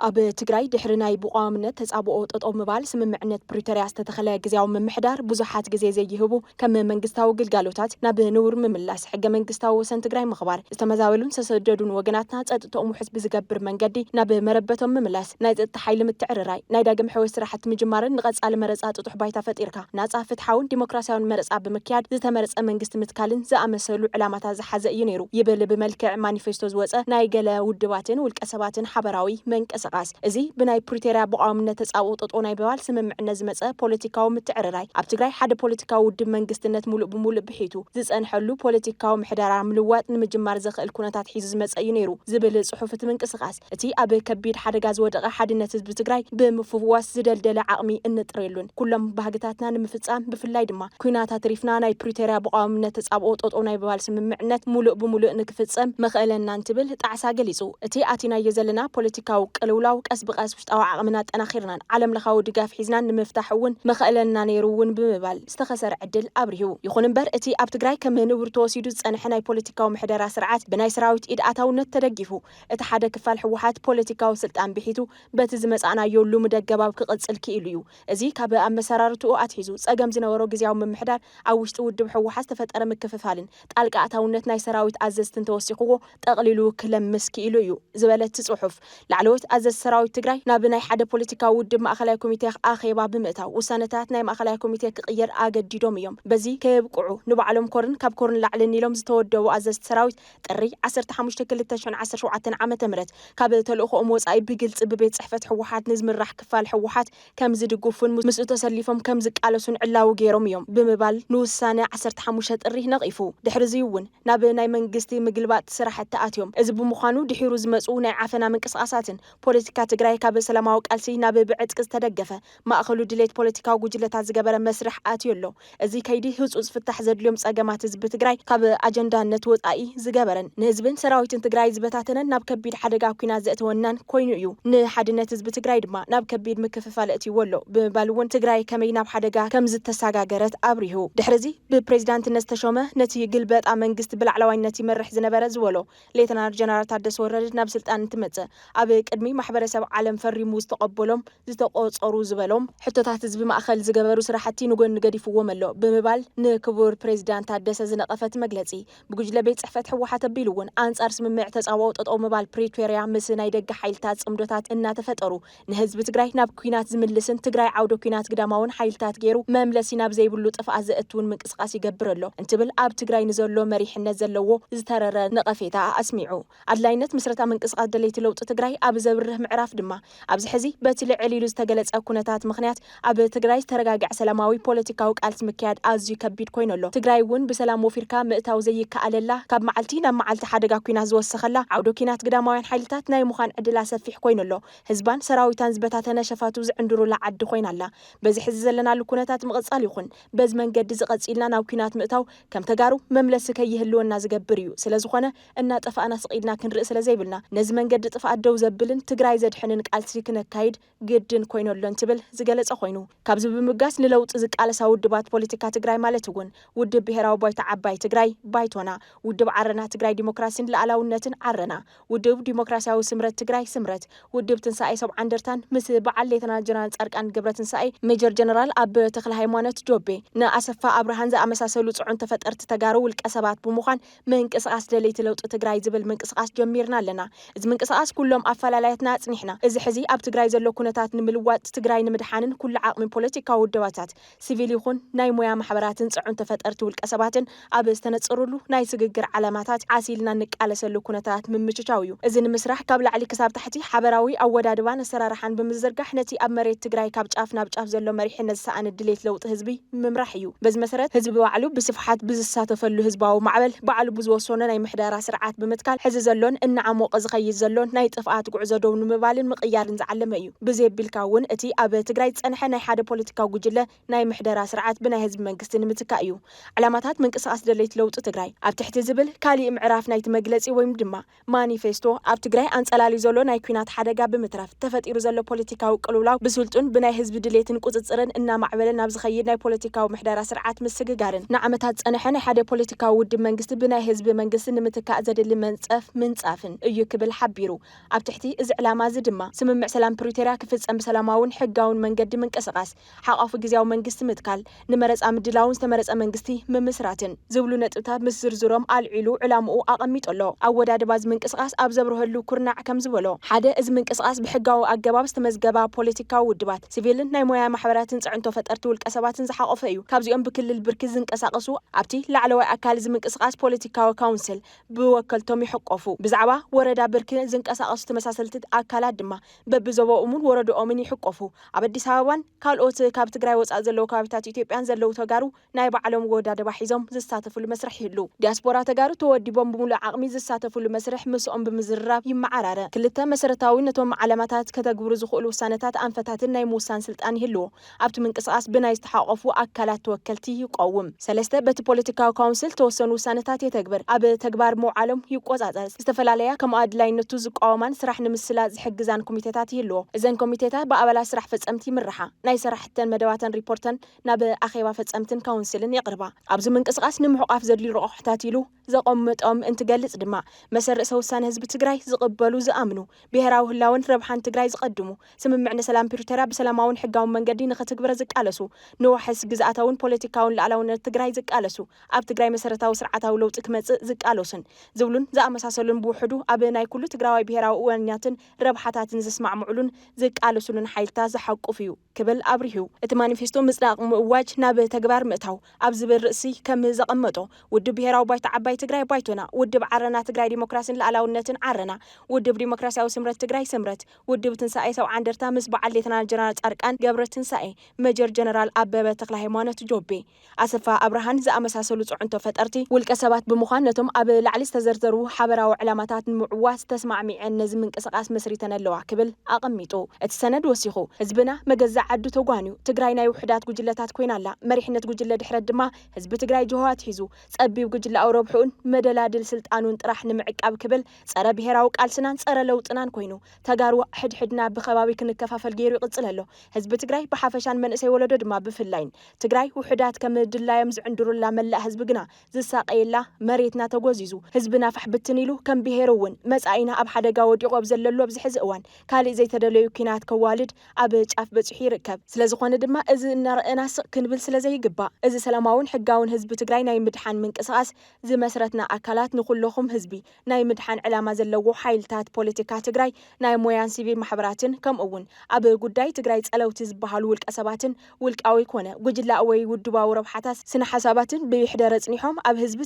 ኣብ ትግራይ ድሕሪ ናይ ብቋምነት ተጻብኦ ጠጠው ምባል ስምምዕነት ፕሪቶሪያ ዝተተኸለ ግዚያዊ ምምሕዳር ብዙሓት ግዜ ዘይህቡ ከም መንግስታዊ ግልጋሎታት ናብ ንውር ምምላስ ሕገ መንግስታዊ ወሰን ትግራይ ምኽባር ዝተመዛበሉን ዝተሰደዱን ወገናትና ጸጥተኦም ውሕስ ብዝገብር መንገዲ ናብ መረበቶም ምምላስ ናይ ጸጥታ ሓይሊ ምትዕርራይ ናይ ዳግም ሕወስ ስራሕቲ ምጅማርን ንቐጻሊ መረጻ ጥጡሕ ባይታ ፈጢርካ ናጻ ፍትሓውን ዲሞክራሲያውን መረጻ ብምክያድ ዝተመረጸ መንግስቲ ምትካልን ዝኣመሰሉ ዕላማታት ዝሓዘ እዩ ነይሩ ይብል ብመልክዕ ማኒፌስቶ ዝወፀ ናይ ገለ ውድባትን ውልቀ ሰባትን ሓበራዊ መንቀሳቐሲ እዚ ብናይ ፕሪቶሪያ ብቋምነት ተጻብኦ ጠጠው ናይ በባል ስምምዕነት ዝመጸ ፖለቲካዊ ምትዕርራይ ኣብ ትግራይ ሓደ ፖለቲካዊ ውድብ መንግስትነት ሙሉእ ብሙሉእ ብሒቱ ዝጸንሐሉ ፖለቲካዊ ምሕደራ ምልዋጥ ንምጅማር ዘኽእል ኩነታት ሒዙ ዝመጸ እዩ ነይሩ ዝብል ጽሑፍ እቲ ምንቅስቓስ እቲ ኣብ ከቢድ ሓደጋ ዝወደቐ ሓድነት ህዝቢ ትግራይ ብምፍዋስ ዝደልደለ ዓቕሚ እንጥረየሉን ኩሎም ባህግታትና ንምፍጻም ብፍላይ ድማ ኩናታት ሪፍና ናይ ፕሪቶሪያ ብቋምነት ተጻብኦ ጠጠው ናይ በባል ስምምዕነት ሙሉእ ብሙሉእ ንክፍጸም መኽእለና እንትብል ጣዕሳ ገሊጹ እቲ ኣቲናዮ ዘለና ፖለቲካዊ ቅልውላው ቀስ ብቀስ ውሽጣዊ ዓቕምና ጠናኺርናን ዓለም ለኻዊ ድጋፍ ሒዝናን ንምፍታሕ እውን መኽእለና ነይሩ እውን ብምባል ዝተኸሰረ ዕድል ኣብርሂቡ ይኹን እምበር እቲ ኣብ ትግራይ ከም ንቡር ተወሲዱ ዝጸንሐ ናይ ፖለቲካዊ ምሕደራ ስርዓት ብናይ ሰራዊት ኢድ ኣታውነት ተደጊፉ እቲ ሓደ ክፋል ሕወሓት ፖለቲካዊ ስልጣን ብሒቱ በቲ ዝመጻናዮ ሉም ደገባብ ክቕጽል ክኢሉ እዩ እዚ ካብ ኣመሰራርትኡ ኣትሒዙ ጸገም ዝነበሮ ግዝያዊ ምምሕዳር ኣብ ውሽጢ ውድብ ሕወሓት ተፈጠረ ምክፍፋልን ጣልቃ ኣታውነት ናይ ሰራዊት ኣዘዝትን ተወሲኽዎ ጠቕሊሉ ክለምስ ክኢሉ እዩ ዝበለት ጽሑፍ ላዕለዎት ኣዘዝ ሰራዊት ትግራይ ናብ ናይ ሓደ ፖለቲካዊ ውድብ ማእኸላይ ኮሚቴ ኣኼባ ብምእታው ውሳነታት ናይ ማእኸላይ ኮሚቴ ክቕየር ኣገዲዶም እዮም በዚ ከየብቅዑ ንባዕሎም ኮርን ካብ ኮርን ላዕልን ኢሎም ዝተወደቡ ኣዘዝቲ ሰራዊት ጥሪ 15/2017 ዓመተ ምህረት ካብ ተልእኾኦም ወጻኢ ብግልጽ ብቤት ጽሕፈት ሕወሓት ንዝምራሕ ክፋል ሕወሓት ከም ዝድግፉን ምስኡ ተሰሊፎም ከም ዝቃለሱን ዕላው ገይሮም እዮም ብምባል ንውሳነ 15 ጥሪ ነቒፉ ድሕሪ እዚ እውን ናብ ናይ መንግስቲ ምግልባጥ ስራሕቲ ኣትዮም እዚ ብምዃኑ ድሒሩ ዝመጹ ናይ ዓፈና ምንቅስቓሳትን ፖለቲካ ትግራይ ካብ ሰላማዊ ቃልሲ ናብ ብዕጥቂ ዝተደገፈ ማእኸሉ ድሌት ፖለቲካዊ ጉጅለታት ዝገበረ መስርሕ ኣትዩ ኣሎ እዚ ከይዲ ህጹጽ ፍታሕ ዘድልዮም ጸገማት ህዝቢ ትግራይ ካብ ኣጀንዳነት ወጻኢ ዝገበረን ንህዝብን ሰራዊትን ትግራይ ዝበታተነን ናብ ከቢድ ሓደጋ ኩናት ዘእተወናን ኮይኑ እዩ ንሓድነት ህዝቢ ትግራይ ድማ ናብ ከቢድ ምክፍፋል እትይዎ ኣሎ ብምባል እውን ትግራይ ከመይ ናብ ሓደጋ ከም ዝተሰጋገረት ኣብሪሁ ድሕሪዚ ብፕሬዚዳንትነት ዝተሾመ ነቲ ግልበጣ መንግስቲ ብላዕለዋይነት ይመርሕ ዝነበረ ዝበሎ ሌተናል ጀነራል ታደሰ ወረደ ናብ ስልጣን እንትመጽእ ኣብ ቅድሚ ማሕበረሰብ ዓለም ፈሪሙ ዝተቀበሎም ዝተቆጸሩ ዝበሎም ሕቶታት ህዝቢ ማእኸል ዝገበሩ ስራሕቲ ንጎን ገዲፍዎም ኣሎ ብምባል ንክቡር ፕሬዚዳንት ታደሰ ዝነቐፈት መግለጺ ብጉጅለ ቤት ጽሕፈት ሕወሓት ኣቢሉ እውን አንጻር ስምምዕ ተጻብኦ ጠጠው ምባል ፕሪቶሪያ ምስ ናይ ደገ ሓይልታት ጽምዶታት እናተፈጠሩ ንህዝቢ ትግራይ ናብ ኩናት ዝምልስን ትግራይ ዓውደ ኩናት ግዳማውን ሓይልታት ገይሩ መምለሲ ናብ ዘይብሉ ጥፍኣት ዘእትውን ምንቅስቃስ ይገብር ኣሎ እንትብል ኣብ ትግራይ ንዘሎ መሪሕነት ዘለዎ ዝተረረ ነቐፌታ ኣስሚዑ ኣድላይነት ምስረታ ምንቅስቃስ ደለይቲ ለውጢ ትግራይ ኣብ ዘብርህ ምዕራፍ ድማ ኣብዚ ሕዚ በቲ ልዕል ኢሉ ዝተገለጸ ኩነታት ምኽንያት ኣብ ትግራይ ዝተረጋግዐ ሰላማዊ ፖለቲካዊ ቃልሲ ምክያድ ኣዝዩ ከቢድ ኮይኑ ኣሎ ትግራይ እውን ብሰላም ወፊርካ ምእታው ዘይከኣለላ ካብ መዓልቲ ናብ መዓልቲ ሓደጋ ኩናት ዝወሰኸላ ዓውደ ኩናት ግዳማውያን ሓይልታት ናይ ምዃን ዕድላ ሰፊሕ ኮይኑ ኣሎ ህዝባን ሰራዊታን ዝበታተነ ሸፋቱ ዝዕንድሩላ ዓዲ ኮይና ኣላ በዚ ሕዚ ዘለናሉ ኩነታት ምቕጻል ይኹን በዚ መንገዲ ዝቐጺልና ናብ ኩናት ምእታው ከም ተጋሩ መምለሲ ከይህልወና ዝገብር እዩ ስለዝኾነ እናጠፋእና ስቒድና ክንርኢ ስለዘይብልና ነዚ መንገዲ ጥፍኣት ደው ዘብልን ትግራይ ዘድሕንን ቃልሲ ክነካይድ ግድን ኮይነሎን ትብል ዝገለጸ ኮይኑ ካብዚ ብምጋስ ንለውጥ ዝቃለሳ ውድባት ፖለቲካ ትግራይ ማለት እውን ውድብ ብሄራዊ ባይታ ዓባይ ትግራይ ባይቶና ውድብ ዓረና ትግራይ ዲሞክራሲን ለዓላውነትን ዓረና ውድብ ዲሞክራሲያዊ ስምረት ትግራይ ስምረት ውድብ ትንሳኤ ሰብዓ እንደርታን ምስ በዓል ሌተናል ጀነራል ጻድቃን ገብረትንሳኤ ሜጀር ጀነራል አበበ ተክለ ሃይማኖት ጆቤ ንኣሰፋ አብርሃን ዝኣመሳሰሉ ጽዑን ተፈጠርቲ ተጋሩ ውልቀ ሰባት ብምዃን ምንቅስቃስ ደለይቲ ለውጥ ትግራይ ዝብል ምንቅስቃስ ጀሚርና ኣለና እዚ ምንቅስቃስ ኩሎም ኣፈላላይትና ጽኒሕና እዚ ሕዚ ኣብ ትግራይ ዘሎ ኩነታት ንምልዋጥ ትግራይ ንምድሓንን ኩሉ ዓቕሚ ፖለቲካዊ ውድባታት ሲቪል ይኹን ናይ ሞያ ማሕበራትን ጽዑን ተፈጠርቲ ውልቀ ሰባትን ኣብ ዝተነጽሩሉ ናይ ስግግር ዓላማታት ዓሲልና ንቃለሰሉ ኩነታት ምምችቻው እዩ እዚ ንምስራሕ ካብ ላዕሊ ክሳብ ታሕቲ ሓበራዊ ኣወዳድባን ኣሰራርሓን ብምዝርጋሕ ነቲ ኣብ መሬት ትግራይ ካብ ጫፍ ናብ ጫፍ ዘሎ መሪሕነት ዝሰኣነ ድሌት ለውጢ ህዝቢ ምምራሕ እዩ በዚ መሰረት ህዝቢ ባዕሉ ብስፍሓት ብዝሳተፈሉ ህዝባዊ ማዕበል ባዕሉ ብዝወሰነ ናይ ምሕደራ ስርዓት ብምትካል ሕዚ ዘሎን እናዓሞቐ ዝኸይድ ዘሎን ናይ ጥፍኣት ጉዕዞ ደው ንምባልን ምቕያርን ዝዓለመ እዩ ብዘይብልካ እውን እቲ ኣብ ትግራይ ጸንሐ ናይ ሓደ ፖለቲካዊ ጉጅለ ናይ ምሕደራ ስርዓት ብናይ ህዝቢ መንግስቲ ንምትካእ እዩ ዓላማታት ምንቅስቃስ ደለይቲ ለውጢ ትግራይ ኣብ ትሕቲ ዝብል ካሊእ ምዕራፍ ናይቲ መግለጺ ወይ ድማ ማኒፌስቶ ኣብ ትግራይ አንጸላሊ ዘሎ ናይ ኩናት ሓደጋ ብምትራፍ ተፈጢሩ ዘሎ ፖለቲካዊ ቅልውላው ብስልጡን ብናይ ህዝቢ ድሌትን ቁጽጽርን እናማዕበለን ናብ ዝኸይድ ናይ ፖለቲካዊ ምሕደራ ስርዓት ምስግጋርን ንዓመታት ጸንሐ ናይ ሓደ ፖለቲካዊ ውድብ መንግስቲ ብናይ ህዝቢ መንግስቲ ንምትካእ ዘድሊ መንጸፍ ምንጻፍን እዩ ክብል ሓቢሩ ኣብ ትሕቲ እዚ ዕላማ እዚ ድማ ስምምዕ ሰላም ፕሪቶሪያ ክፍጸም ብሰላማውን ሕጋውን መንገዲ ምንቅስቃስ ሓቋፉ ግዝያዊ መንግስቲ ምትካል ንመረጻ ምድላውን ዝተመረጸ መንግስቲ ምምስራትን ዝብሉ ነጥብታት ምስ ዝርዝሮም አልዒሉ ዕላምኡ ኣቐሚጡ ኣሎ ኣወዳድባ እዚ ምንቅስቃስ ኣብ ዘብርህሉ ኩርናዕ ከም ዝበሎ ሓደ እዚ ምንቅስቃስ ብሕጋዊ ኣገባብ ዝተመዝገባ ፖለቲካዊ ውድባት ሲቪልን ናይ ሞያ ማሕበራትን ጽዕንቶ ፈጠርቲ ውልቀ ሰባትን ዝሓቆፈ እዩ ካብዚኦም ብክልል ብርኪ ዝንቀሳቀሱ ኣብቲ ላዕለዋይ ኣካል እዚ ምንቅስቃስ ፖለቲካዊ ካውንስል ብወከልቶም ይሕቆፉ ብዛዕባ ወረዳ ብርኪ ዝንቀሳቀሱ ተመሳሰልቲ ኣካላት ድማ በብዞቦኦምን ወረዶኦምን ይሕቆፉ ኣብ አዲስ አበባን ካልኦት ካብ ትግራይ ወጻእ ዘለዉ ከባቢታት ኢትዮጵያን ዘለዉ ተጋሩ ናይ ባዕሎም ወዳደባ ሒዞም ዝሳተፍሉ መስርሕ ይህሉ ዲያስፖራ ተጋሩ ተወዲቦም ብምሉእ ዓቕሚ ዝሳተፍሉ መስርሕ ምስኦም ብምዝርራብ ይመዓራረ ክልተ መሰረታዊ ነቶም ዓላማታት ከተግብሩ ዝኽእሉ ውሳነታት ኣንፈታትን ናይ ምውሳን ስልጣን ይህልዎ ኣብቲ ምንቅስቃስ ብናይ ዝተሓቆፉ ኣካላት ተወከልቲ ይቆውም ሰለስተ በቲ ፖለቲካዊ ካውንስል ተወሰኑ ውሳነታት የተግብር ኣብ ተግባር ምውዓሎም ይቆጻጸር ዝተፈላለያ ከም ኣድላይነቱ ዝቃወማን ስራሕ ንምስላጥ ዝሕግዛን ኮሚቴታት ይህልዎ እዘን ኮሚቴታት በኣባላት ስራሕ ፈጸምቲ ይምርሓ ናይ ስራሕተን መደባተን ሪፖርተን ናብ ኣኼባ ፈጸምትን ካውንስልን ይቅርባ ኣብዚ ምንቅስቃስ ንምሕቋፍ ዘድልዩ ረቑሕታት ኢሉ ዘቐመጦም እንትገልጽ ድማ መሰረተ ውሳነ ህዝቢ ትግራይ ዝቕበሉ ዝኣምኑ ብሄራዊ ህላውን ረብሓን ትግራይ ዝቐድሙ ስምምዕ ሰላም ፕሪቶሪያ ብሰላማውን ሕጋውን መንገዲ ንኽትግብረ ዝቃለሱ ንዋሕስ ግዝኣታውን ፖለቲካውን ላዕላውነት ትግራይ ዝቃለሱ ኣብ ትግራይ መሰረታዊ ስርዓታዊ ለውጢ ክመጽእ ዝቃለሱን ዝብሉን ዝኣመሳሰሉን ብውሕዱ ኣብ ናይ ኩሉ ትግራዋይ ብሄራዊ እዋንያትን ረብሓታትን ዝስማዕምዑሉን ዝቃለሱሉን ሓይልታት ዝሓቁፍ እዩ ክብል ኣብሪሁ እቲ ማኒፌስቶ ምጽዳቕ ምእዋጅ ናብ ተግባር ምእታው ኣብ ዝብል ርእሲ ከም ዘቐመጦ ውድብ ብሄራዊ ባይታ ዓባይ ትግራይ ባይቶና ውድብ ዓረና ትግራይ ዲሞክራሲን ለዓላውነትን ዓረና ውድብ ዲሞክራሲያዊ ስምረት ትግራይ ስምረት ውድብ ትንሳኤ ሰብዓ እንደርታ ምስ በዓል ሌተናል ጀነራል ጻድቃን ገብረትንሳኤ ሜጀር ጀነራል አበበ ተክለ ሃይማኖት ጆቤ ኣሰፋ አብርሃን ዝኣመሳሰሉ ጽዑንቶ ፈጠርቲ ውልቀ ሰባት ብምዃን ነቶም ኣብ ላዕሊ ዝተዘርዘሩ ሓበራዊ ዕላማታት ንምዕዋስ ተስማዕሚዐን ነዚ ምንቅስቃስ መስሪተን ኣለዋ ክብል ኣቐሚጡ እቲ ሰነድ ወሲኹ ህዝብና መገዛዕ ዓዱ ተጓንዩ ትግራይ ናይ ውሕዳት ጉጅለታት ኮይናላ መሪሕነት ጉጅለ ድሕረት ድማ ህዝቢ ትግራይ ጅሆዋት ሒዙ ጸቢብ ጉጅለ ኣውረብሑን መደላድል ስልጣኑን ጥራሕ ንምዕቃብ ክብል ጸረ ብሄራዊ ቃልስናን ጸረ ለውጥናን ኮይኑ ተጋሩ ሕድሕድና ብኸባቢ ክንከፋፈል ገይሩ ይቕጽል ኣሎ ህዝቢ ትግራይ ብሓፈሻን መንእሰይ ወለዶ ድማ ብፍላይን ትግራይ ውሕዳት ከም ድላዮም ዝዕንድሩላ መላእ ህዝቢ ግና ዝሳቀየላ መሬትና ተጎዚዙ ህዝብና ፍሕብትን ኢሉ ከም ብሄር እውን መጻኢና ኣብ ሓደጋ ወዲቑ ኣብ ዘለሉ ኣብዚ ሕዚ እዋን ካልእ ዘይተደለዩ ኩናት ከዋልድ ኣብ ጫፍ በጽሑ ይርከብ ስለዝኾነ ድማ እዚ እናርአና ስቕ ክንብል ስለዘይግባእ እዚ ሰላማውን ሕጋውን ህዝቢ ትግራይ ናይ ምድሓን ምንቅስቃስ ዝመስረትና ኣካላት ንኹልኹም ህዝቢ ናይ ምድሓን ዕላማ ዘለዎ ሓይልታት ፖለቲካ ትግራይ ናይ ሞያን ሲቪል ማሕበራትን ከምኡውን ኣብ ጉዳይ ትግራይ ጸለውቲ ዝበሃሉ ውልቀ ሰባትን ውልቃዊ ኮነ ጉጅላእ ወይ ውድባዊ ረብሓታት ስነ ሓሳባትን ብይሕደረ ጽኒሖም ኣብ ህዝቢ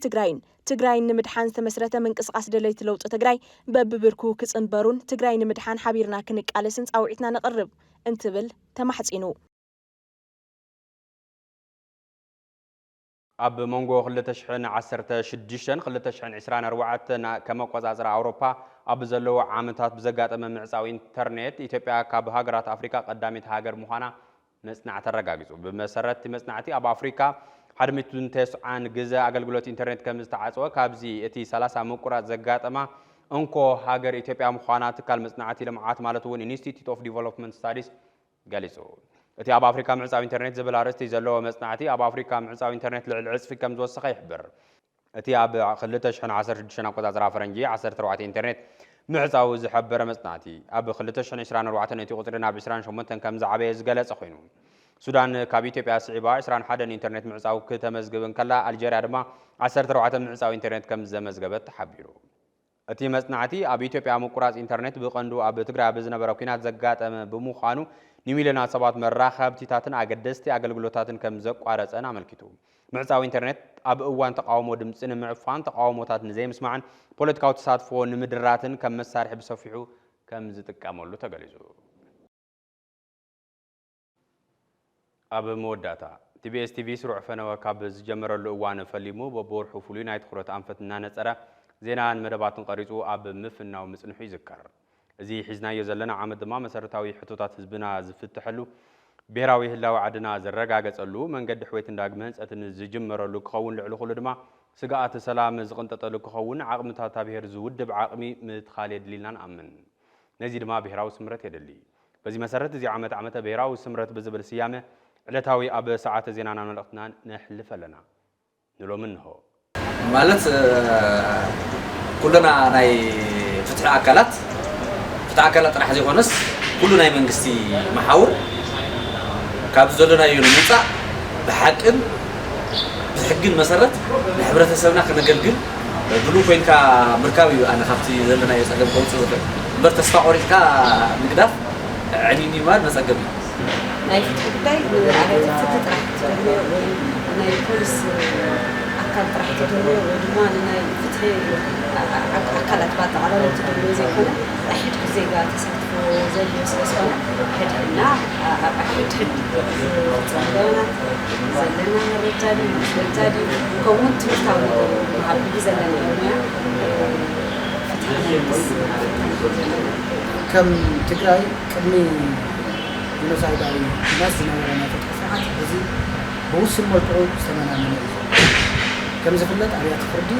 ትግራይ ንምድሓን ዝተመስረተ ምንቅስቃስ ደለይቲ ለውጢ ትግራይ በብብርኩ ክጽንበሩን ትግራይ ንምድሓን ሓቢርና ክንቃለስን ጻውዒትና ነቕርብ እንትብል ተማሕጺኑ ኣብ መንጎ 2016-2024 ከም ኣቆጻጽራ ኣውሮፓ ኣብ ዘለዉ ዓመታት ብዘጋጠመ ምዕጻዊ ኢንተርኔት ኢትዮጵያ ካብ ሃገራት ኣፍሪካ ቀዳሚት ሃገር ምዃና መጽናዕ ተረጋጊጹ ብመሰረት መጽናዕቲ ኣብ ኣፍሪካ 190 ግዜ ኣገልግሎት ኢንተርኔት ከም ዝተዓጽወ ካብዚ እቲ 30 ምቁራጽ ዘጋጠማ እንኮ ሃገር ኢትዮጵያ ምዃና ትካል መጽናዕቲ ልምዓት ማለት እውን ኢንስቲትዩት ኦፍ ዲቨሎፕመንት ስታዲስ ገሊጹ እቲ ኣብ ኣፍሪካ ምዕጻው ኢንተርኔት ዝብል ኣርእስቲ ዘለዎ መጽናዕቲ ኣብ ኣፍሪካ ምዕጻው ኢንተርኔት ልዕሊ ዕጽፊ ከም ዝወሰኸ ይሕብር እቲ ኣብ 2016 ኣቆጻጽራ ፈረንጂ 14 ኢንተርኔት ምዕጻው ዝሕበረ መጽናዕቲ ኣብ 2024 እቲ ቁጽሪ ናብ 28 ከም ዝዓበየ ዝገለጸ ኮይኑ ሱዳን ካብ ኢትዮጵያ ስዒባ 21 ኢንተርኔት ምዕጻው ከተመዝግብን ከላ ኣልጀርያ ድማ 14 ምዕጻው ኢንተርኔት ከም ዘመዝገበት ተሓቢሩ እቲ መጽናዕቲ ኣብ ኢትዮጵያ ምቁራጽ ኢንተርኔት ብቐንዱ ኣብ ትግራይ ብዝነበረ ኩናት ዘጋጠመ ብምዃኑ ንሚልዮናት ሰባት መራኸብቲታትን ኣገደስቲ ኣገልግሎታትን ከም ዘቋረጸን ኣመልኪቱ ምዕጻው ኢንተርኔት ኣብ እዋን ተቃውሞ ድምፂ ንምዕፋን ተቃውሞታት ንዘይምስማዕን ፖለቲካዊ ተሳትፎ ንምድራትን ከም መሳርሒ ብሰፊሑ ከም ዝጥቀመሉ ተገሊጹ ኣብ መወዳእታ ቲቢኤስ ቲቪ ስሩዕ ፈነወ ካብ ዝጀመረሉ እዋን ፈሊሙ በቦርሑ ፍሉይ ናይ ትኩረት ኣንፈት እናነጸረ ዜናን መደባትን ቀሪጹ ኣብ ምፍናው ምጽንሑ ይዝከር እዚ ሒዝናዮ ዘለና ዓመት ድማ መሰረታዊ ሕቶታት ህዝብና ዝፍትሐሉ ብሔራዊ ህላዊ ዓድና ዘረጋገጸሉ መንገዲ ሕወይትን ዳግመ ህንጸትን ዝጅመረሉ ክኸውን ልዕሊ ኩሉ ድማ ስጋኣት ሰላም ዝቕንጠጠሉ ክኸውን ዓቕምታት ብሔር ዝውድብ ዓቕሚ ምትኻል የድልልና ንኣምን ነዚ ድማ ብሔራዊ ስምረት የድሊ በዚ መሰረት እዚ ዓመተ ብሔራዊ ስምረት ብዝብል ስያመ ዕለታዊ ኣብ ሰዓተ ዜናና መልእኽትና ነሕልፍ ኣለና ንሎም እንሆ ማለት ኩሉና ናይ ፍትሒ ኣካላት ጥራሕ ዘይኮነስ ኩሉ ናይ መንግስቲ መሓውር ካብ ዘለናዮ ንምውፃእ ብሓቅን ብሕግን መሰረት ንሕብረተሰብና ክነገልግል ብሉይ ኮይንካ ምርካብ እዩ ኣነ ካብቲ ዘለናዮ ፀገም ከውፅእ ዝኽእል እምበር ተስፋ ቆሪጥካ ምግዳፍ ዕኒኒ ማለት መፀገም እዩ ናይ ፍትሒ ጉዳይ ንኣብያተ ፍትሒ ጥራሕ ትደልዮ ወይ ናይ ፖሊስ ኣካል ጥራሕ ትደልዮ ወይ ድማ ናይ ፍትሒ ኣካላት በኣጠቃላላ ትደልዮ ዘይኮነ ሕድሕድ ዜጋ ተሳትፎ ዘለዎ ስለዝኾነ ሕድሕድና ኣብ ሕድሕድ ዝፍፀሙ ገበናት ዘለና መረጃ ድዩ ማስረጃ ድዩ ከምኡውን ትምህርታዊ ነገር መሃብ ዘለና ሞያ ፍትሒ ከም ትግራይ ቅድሚ ጂኖሳይዳዊ ኩናት ዝነበረ ናይ ፍትሒ ስርዓት እዚ ብውሱን መልክዑ ዝተመናመነ እዩ ከም ዝፍለጥ ኣብያተ ፍርዲ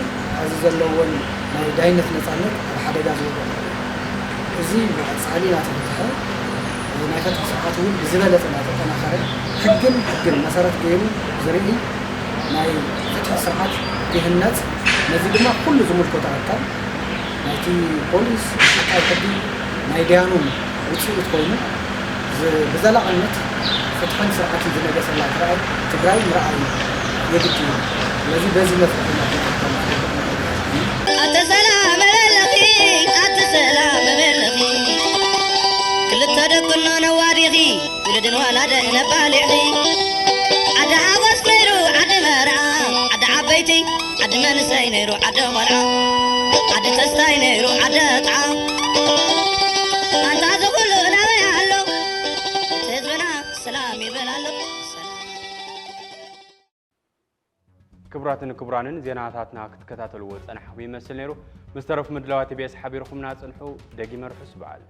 ኣብዚ ዘለዎን ናይ ዳይነት ነፃነት ኣብ ሓደጋ ዝወድቁ እዚ ብቐፃሊ እናተፈትሐ ናይ ፍትሒ ስርዓት እውን ብዝበለፀ እናተጠናኸረ ሕግን መሰረት ገይሩ ዝርኢ ናይ ፍትሒ ስርዓት ክህነፅ ነዚ ድማ ኩሉ ዝምልከቶ ኣካል ናይቲ ፖሊስ ኣቃቢ ሕጊ ናይ ድያኑ ውፅኢት ኮይኑ بزلقنت فتحن سرعة الجنة سلا تراي مرأي يدك الذي بزي مفتوح أتسلام بالخي أتسلام بالخي كل تدقنا نواريخي ولد ولد نبالغي عد عوس نيرو عد مرعى عد عبيتي عد منسي نيرو عد مرعى عد تستاي نيرو عد طعام أنت تقول كبراتن كبرانن زيناتاتنا كتكتاتلو صنحو يمثل نيرو مسترف مدلوات بيس حبيركم ناصنحو دقي مرحس بعد